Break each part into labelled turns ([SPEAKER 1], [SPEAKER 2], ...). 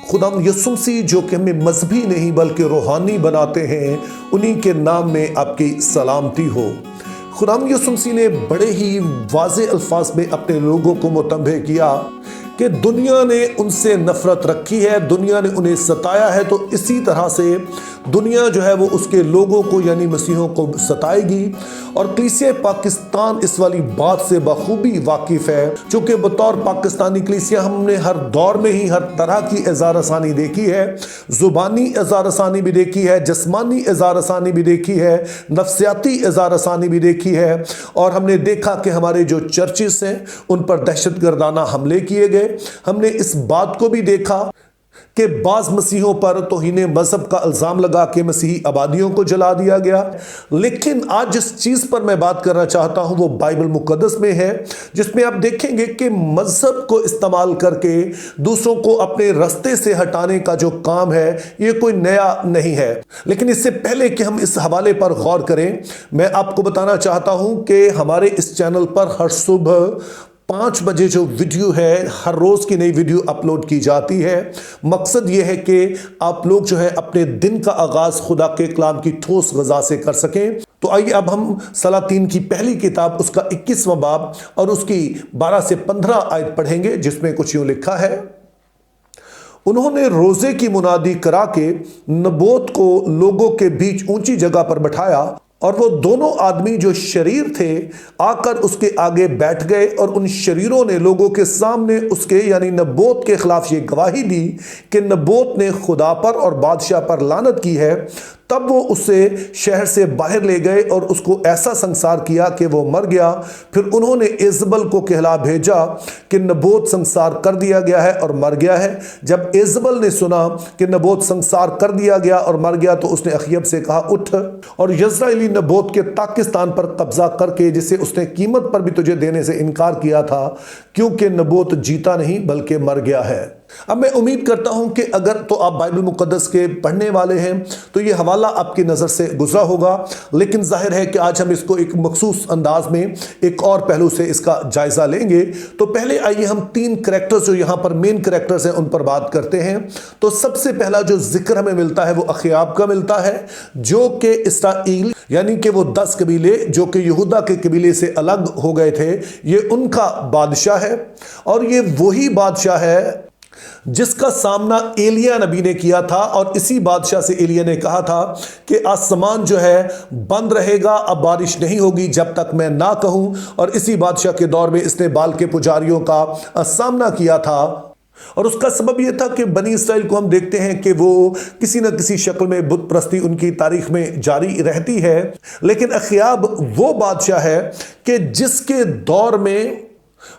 [SPEAKER 1] खुदाम यीशु मसीह जो कि हमें मजहबी नहीं बल्कि रूहानी बनाते हैं, उन्हीं के नाम में आपकी सलामती हो। खुदाम यीशु मसीह ने बड़े ही वाज़े अल्फाज में अपने लोगों को मुतंबे किया कि दुनिया ने उनसे नफरत रखी है, दुनिया ने उन्हें सताया है, तो इसी तरह से दुनिया जो है वो उसके लोगों को यानी मसीहों को सताएगी। और कलीसिया पाकिस्तान इस वाली बात से बखूबी वाकिफ़ है, चूँकि बतौर पाकिस्तानी कलीसिया हमने हर दौर में ही हर तरह की इज़हार रसानी देखी है, ज़ुबानी इज़हार रसानी भी देखी है, जिस्मानी इज़हार रसानी भी देखी है, नफ्सियाती इज़हार रसानी भी देखी है। और हमने देखा कि हमारे जो चर्चेस हैं उन पर दहशतगर्दाना हमले किए गए। हमने इस बात को भी देखा कि बाज़ मसीहों पर तौहीन मज़हब का इल्ज़ाम लगा के मसीही आबादियों को जला दिया गया। लेकिन आज जिस चीज़ पर मैं बात करना चाहता हूँ वो बाइबल मुक़द्दस में है, जिसमें आप देखेंगे कि मज़हब को इस्तेमाल करके दूसरों को अपने रास्ते से हटाने का जो काम है ये कोई नया नहीं है। लेकिन इससे पहले कि हम इस हवाले पर गौर करें, मैं आपको बताना चाहता हूँ कि हमारे इस चैनल पर हर सुबह 5 बजे जो वीडियो है, हर रोज़ की नई वीडियो अपलोड की जाती है। मकसद ये है कि आप लोग जो है अपने दिन का आगाज़ खुदा के कलाम की ठोस ग़िज़ा से कर सकें। तो आइए अब हम सलातीन की पहली किताब उसका 21वां बाब और उसकी 12 से 15 आयत पढ़ेंगे, जिसमें कुछ यूँ लिखा है। उन्होंने रोज़े की मुनादी करा के नबोत को लोगों के बीच ऊंची जगह पर बैठाया, और वो दोनों आदमी जो शरीर थे आकर उसके आगे बैठ गए, और उन शरीरों ने लोगों के सामने उसके यानी नबोत के खिलाफ ये गवाही दी कि नबोत ने खुदा पर और बादशाह पर लानत की है। तब वो उसे शहर से बाहर ले गए और उसको ऐसा संसार किया कि वो मर गया। फिर उन्होंने इज़बल को कहला भेजा कि नबोत संसार कर दिया गया है और मर गया है। जब इज़बल ने सुना कि नबोत संसार कर दिया गया और मर गया, तो उसने अखयब से कहा, उठ और यज़राइली नबोत के पाकिस्तान पर कब्जा करके, जिसे उसने कीमत पर भी तुझे देने से इनकार किया था, क्योंकि नबोत जीता नहीं बल्कि मर गया है। अब मैं उम्मीद करता हूं कि अगर तो आप बाइबल मुक़द्दस के पढ़ने वाले हैं तो ये हवाला आपकी नज़र से गुजरा होगा, लेकिन जाहिर है कि आज हम इसको एक मखसूस अंदाज में एक और पहलू से इसका जायज़ा लेंगे। तो पहले आइए हम 3 करैक्टर्स जो यहाँ पर मेन करैक्टर्स हैं उन पर बात करते हैं। तो सबसे पहला जो जिक्र हमें मिलता है वो अखयाब का मिलता है, जो कि इसराइल यानी कि वो 10 कबीले जो कि यहूदा के कबीले से अलग हो गए थे, ये उनका बादशाह है। और ये वही बादशाह है जिसका सामना एलिया नबी ने किया था, और इसी बादशाह से एलिया ने कहा था कि आसमान जो है बंद रहेगा, अब बारिश नहीं होगी जब तक मैं ना कहूं। और इसी बादशाह के दौर में इसने बाल के पुजारियों का सामना किया था, और उसका सबब यह था कि बनी इसराइल को हम देखते हैं कि वो किसी न किसी शक्ल में बुत परस्ती उनकी तारीख में जारी रहती है। लेकिन अखयाब वो बादशाह है कि जिसके दौर में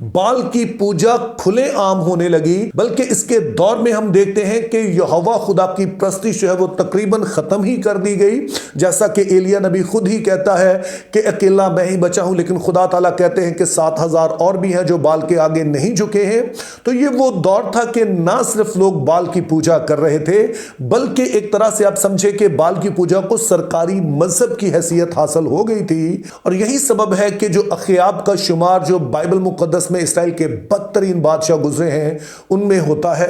[SPEAKER 1] बाल की पूजा खुले आम होने लगी, बल्कि इसके दौर में हम देखते हैं कि यहोवा खुदा की प्रस्ती जो है वो तकरीबन ख़त्म ही कर दी गई। जैसा कि एलिया नबी खुद ही कहता है कि अकेला मैं ही बचा हूं, लेकिन खुदा ताला कहते हैं कि 7000 और भी हैं जो बाल के आगे नहीं झुके हैं। तो ये वो दौर था कि ना सिर्फ लोग बाल की पूजा कर रहे थे, बल्कि एक तरह से आप समझे कि बाल की पूजा को सरकारी मजहब की हैसियत हासिल हो गई थी। और यही सबब है कि जो अखयाब का शुमार जो बाइबल मुक़द्दस में इसराइल के बदतरीन बादशाह गुजरे हैं उनमें होता है।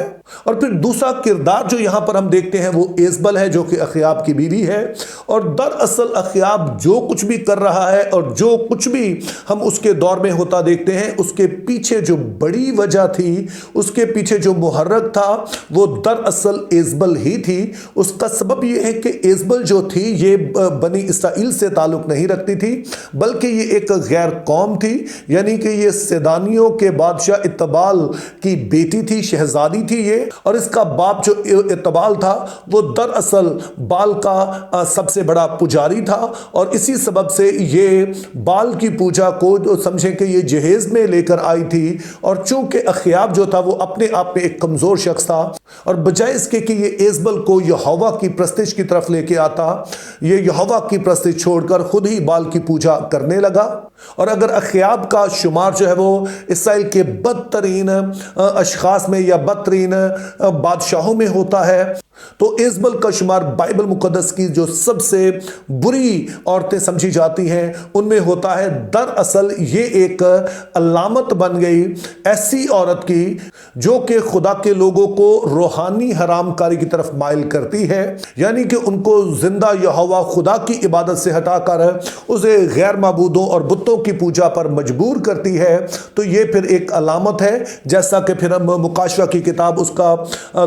[SPEAKER 1] और फिर दूसरा किरदार जो यहां पर हम देखते हैं वो इज़बल है, जो कि अखयाब की बीवी है। और दरअसल अखयाब जो कुछ भी कर रहा है और जो कुछ भी हम उसके दौर में होता देखते हैं, उसके पीछे जो बड़ी वजह थी, उसके पीछे जो मुहर्रक था, वो दरअसल इज़बल ही थी। उसका सबब यह है कि इज़बल जो थी ये बनी इसराइल से ताल्लुक नहीं रखती थी, बल्कि ये एक गैर कौम थी, यानी कि ये सैदानियों के बादशाह इतबाल की बेटी थी, शहजादी थी ये। और इसका बाप जो इतबाल था वो दरअसल बाल का सबसे बड़ा पुजारी था, और इसी सबब से ये बाल की पूजा को समझे कि ये जहेज में लेकर आई थी। और चूंकि अखयाब जो था वो अपने आप में एक कमजोर शख्स था, और बजाय इसके कि ये इज़बल को यहोवा की प्रस्तिश की तरफ लेके आता, ये यहोवा की प्रस्तिश छोड़कर खुद ही बाल की पूजा करने लगा। और अगर अखयाब का शुमार जो है वो इसराइल के बदतरीन अशखास में या बदतरीन बादशाहों में होता है, तो इज़बल का शुमार बाइबल मुकद्दस की जो सबसे बुरी औरतें समझी जाती हैं उनमें होता है। दरअसल ये एक अलामत बन गई ऐसी औरत की जो कि खुदा के लोगों को रूहानी हरामकारी की तरफ माइल करती है, यानी कि उनको जिंदा यहोवा खुदा की इबादत से हटाकर उसे गैर माबूदों और बुतों की पूजा पर मजबूर करती है। तो ये फिर एक अलामत है, जैसा कि फिर हम मुकाशवा की किताब उसका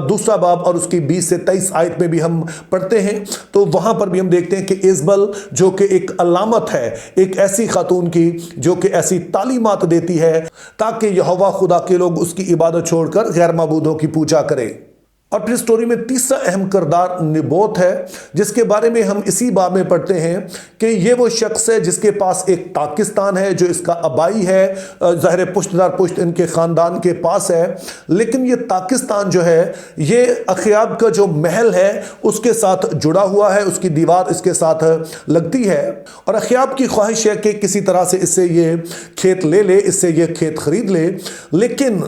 [SPEAKER 1] दूसरा बाब और उसकी 20 से 23 आयत में भी हम पढ़ते हैं। तो वहां पर भी हम देखते हैं कि इज़बल जो कि एक अलामत है एक ऐसी खातून की जो कि ऐसी तालीमात देती है ताकि यहोवा खुदा के लोग उसकी इबादत छोड़कर गैर माबूदों की पूजा करें। और फिर स्टोरी में तीसरा अहम किरदार नबोत है, जिसके बारे में हम इसी बाब में पढ़ते हैं कि ये वो शख्स है जिसके पास एक ताकिस्तान है जो इसका आबाई है, ज़ाहिर पुश्त दर पुश्त इनके ख़ानदान के पास है। लेकिन ये ताकिस्तान जो है ये अखयाब का जो महल है उसके साथ जुड़ा हुआ है, उसकी दीवार इसके साथ लगती है और अखयाब की ख्वाहिश है कि किसी तरह से इससे ये खेत ले ले, इससे ये खेत खरीद ले। लेकिन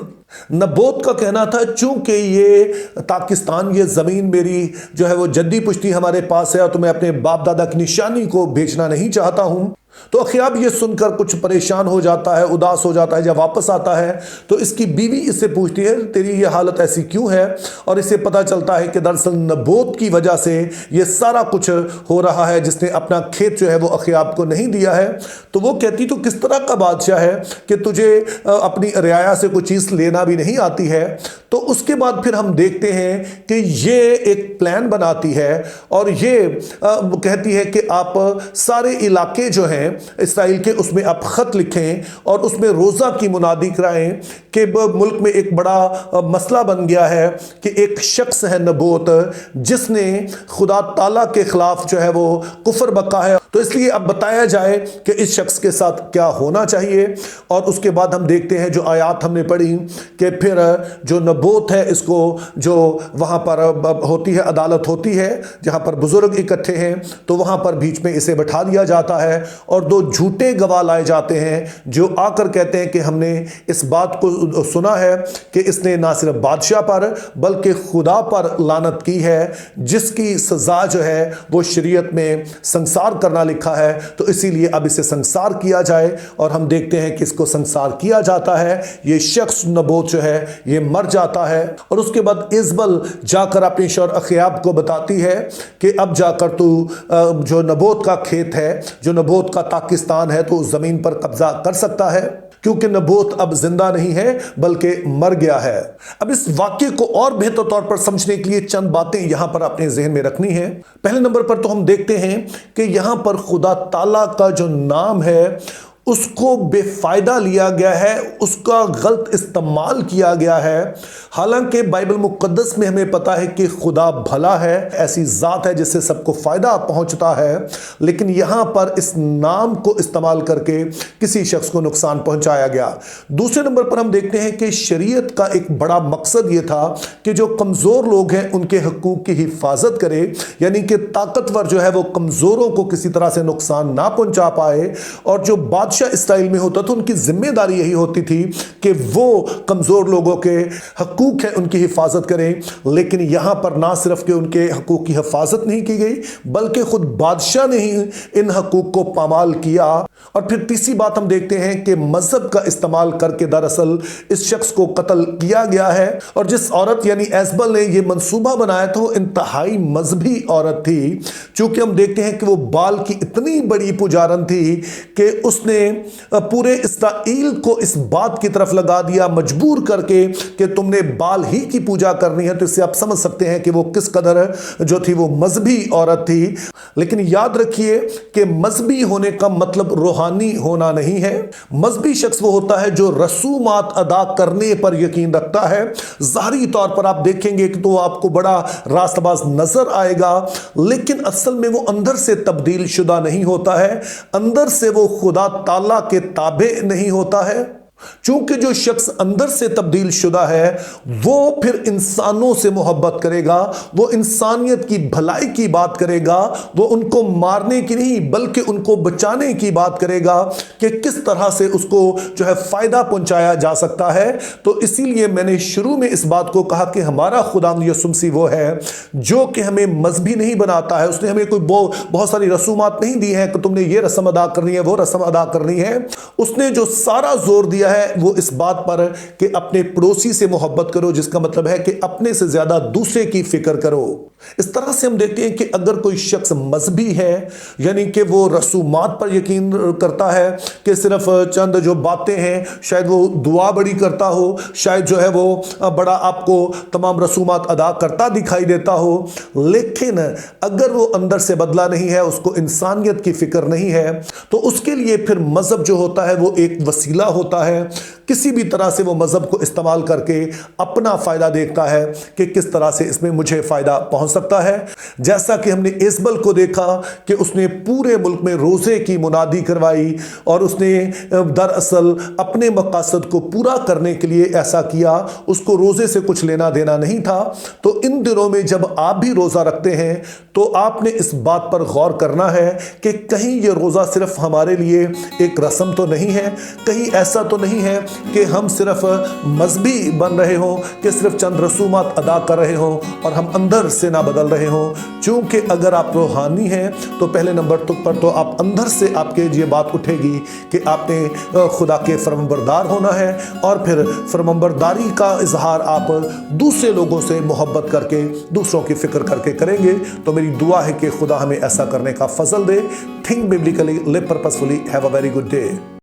[SPEAKER 1] नबोत का कहना था चूंकि ये ताकिस्तान, ये ज़मीन मेरी जो है वो जद्दी पुश्ती हमारे पास है और तो मैं अपने बाप दादा की निशानी को बेचना नहीं चाहता हूँ। तो अखयाब ये सुनकर कुछ परेशान हो जाता है, उदास हो जाता है। जब वापस आता है तो इसकी बीवी इससे पूछती है तेरी ये हालत ऐसी क्यों है, और इसे पता चलता है कि दरअसल नबोत की वजह से ये सारा कुछ हो रहा है, जिसने अपना खेत जो है वो अखयाब को नहीं दिया है। तो वो कहती तो किस तरह का बादशाह है कि तुझे अपनी रियाया से कोई चीज़ लेना भी नहीं आती है। तो उसके बाद फिर हम देखते हैं कि ये एक प्लान बनाती है और ये कहती है कि आप सारे इलाके जो हैं इसराइल के उसमें आप ख़त लिखें और उसमें रोज़ा की मुनादी कराएं कि मुल्क में एक बड़ा मसला बन गया है कि एक शख्स है नबोत जिसने खुदा ताला के ख़िलाफ़ जो है वो कुफर बका है। तो इसलिए अब बताया जाए कि इस शख्स के साथ क्या होना चाहिए। और उसके बाद हम देखते हैं जो आयात हमने पढ़ी कि फिर जो नबोत है इसको जो वहाँ पर होती है अदालत होती है जहाँ पर बुजुर्ग इकट्ठे हैं, तो वहाँ पर बीच में इसे बैठा दिया जाता है और दो झूठे गवाह लाए जाते हैं जो आकर कहते हैं कि हमने इस बात को सुना है कि इसने ना सिर्फ बादशाह पर बल्कि खुदा पर लानत की है, जिसकी सज़ा जो है वो शरीयत में संसार करना लिखा है। तो इसीलिए अब इसे संसार किया जाए और हम देखते हैं कि इसको संसार किया जाता है। ये शख्स नबोत जो है ये मर जाता है और उसके बाद इज़बल जाकर अपने शौहर अखयाब को बताती है कि अब जाकर तू जो नबोत का खेत है, जो नबोत का ताकिस्तान है, तो उस ज़मीन पर कब्जा कर सकता है क्योंकि नबोत अब जिंदा नहीं है बल्कि मर गया है। अब इस वाक्य को और बेहतर तौर पर समझने के लिए चंद बातें यहां पर अपने जहन में रखनी है। पहले नंबर पर तो हम देखते हैं कि यहां पर खुदा ताला का जो नाम है उसको बेफायदा लिया गया है, उसका गलत इस्तेमाल किया गया है। हालांकि बाइबल मुकद्दस में हमें पता है कि खुदा भला है, ऐसी ज़ात है जिससे सबको फ़ायदा पहुंचता है, लेकिन यहाँ पर इस नाम को इस्तेमाल करके किसी शख्स को नुकसान पहुंचाया गया। दूसरे नंबर पर हम देखते हैं कि शरीयत का एक बड़ा मकसद ये था कि जो कमज़ोर लोग हैं उनके हकूक़ की हिफाजत करे, यानी कि ताकतवर जो है वो कमज़ोरों को किसी तरह से नुकसान ना पहुँचा पाए। और जो बादशाह इसराइल में होता था उनकी जिम्मेदारी यही होती थी कि वो कमजोर लोगों के हकूक है उनकी हिफाजत करें। लेकिन यहां पर ना सिर्फ कि उनके हकूक की हिफाजत नहीं की गई बल्कि खुद बादशाह ने ही इन हकूक को पामाल किया। और फिर तीसरी बात हम देखते हैं कि मजहब का इस्तेमाल करके दरअसल इस शख्स को कत्ल किया गया है। और जिस औरत यानी इज़बल ने यह मंसूबा बनाया था वो इंतहाई मजहबी औरत थी। चूंकि हम देखते हैं कि वो बाल की इतनी बड़ी पुजारन थी कि उसने पूरे इस्राएल को इस बात की तरफ लगा दिया मजबूर करके कि तुमने बाल ही की पूजा करनी है। तो इससे आप समझ सकते हैं कि वो किस कदर जो थी वो मजहबी औरत थी। लेकिन याद रखिए कि मजहबी होने का मतलब रूहानी होना नहीं है। मजहबी शख्स वो होता है जो रसूमात अदा करने पर यकीन रखता है। ज़ाहरी तौर पर आप देखेंगे कि तो आपको बड़ा रास्तबाज नजर आएगा, लेकिन असल में वो अंदर से तब्दील शुदा नहीं होता है, अंदर से वो खुदा ताला के ताबे नहीं होता है। चूंकि जो शख्स अंदर से तब्दील शुदा है वो फिर इंसानों से मोहब्बत करेगा, वो इंसानियत की भलाई की बात करेगा, वो उनको मारने की नहीं बल्कि उनको बचाने की बात करेगा कि किस तरह से उसको जो है फायदा पहुंचाया जा सकता है। तो इसीलिए मैंने शुरू में इस बात को कहा कि हमारा खुदावंद यीशु मसीह वो है जो कि हमें मजहबी नहीं बनाता है। उसने हमें कोई बहुत सारी रसूमात नहीं दी है कि तुमने ये रस्म अदा करनी है, वो रस्म अदा करनी है। उसने जो सारा जोर दिया है वो इस बात पर कि अपने पड़ोसी से मोहब्बत करो, जिसका मतलब है कि अपने से ज्यादा दूसरे की फिक्र करो। इस तरह से हम देखते हैं कि अगर कोई शख्स मजहबी है यानी कि वो रसूमात पर यकीन करता है कि सिर्फ चंद जो बातें हैं, शायद वो दुआ बड़ी करता हो, शायद जो है वो बड़ा आपको तमाम रसूमात अदा करता दिखाई देता हो, लेकिन अगर वो अंदर से बदला नहीं है, उसको इंसानियत की फिक्र नहीं है, तो उसके लिए फिर मजहब जो होता है वो एक वसीला होता है। किसी भी तरह से वो मजहब को इस्तेमाल करके अपना फायदा देखता है कि किस तरह से इसमें मुझे फायदा पहुंच सकता है। जैसा कि हमने इस्बल को देखा कि उसने पूरे मुल्क में रोजे की मुनादी करवाई और उसने दरअसल अपने मकासद को पूरा करने के लिए ऐसा किया, उसको रोजे से कुछ लेना देना नहीं था। तो इन दिनों में जब आप भी रोजा रखते हैं तो आपने इस बात पर गौर करना है कि कहीं ये रोजा सिर्फ हमारे लिए एक रस्म तो नहीं है, कहीं ऐसा तो नहीं है कि हम सिर्फ मजहबी बन रहे हों, कि सिर्फ चंद रसूमात अदा कर रहे हों और हम अंदर से ना बदल रहे हों। चूंकि अगर आप रूहानी हैं तो पहले नंबर पर तो आप अंदर से आपके ये बात उठेगी कि आपने खुदा के फरमाबरदार होना है, और फिर फरमाबरदारी का इजहार आप दूसरे लोगों से मोहब्बत करके, दूसरों की फिक्र करके करेंगे। तो मेरी दुआ है कि खुदा हमें ऐसा करने का फजल दे। Think biblically, live purposefully, have a very good day.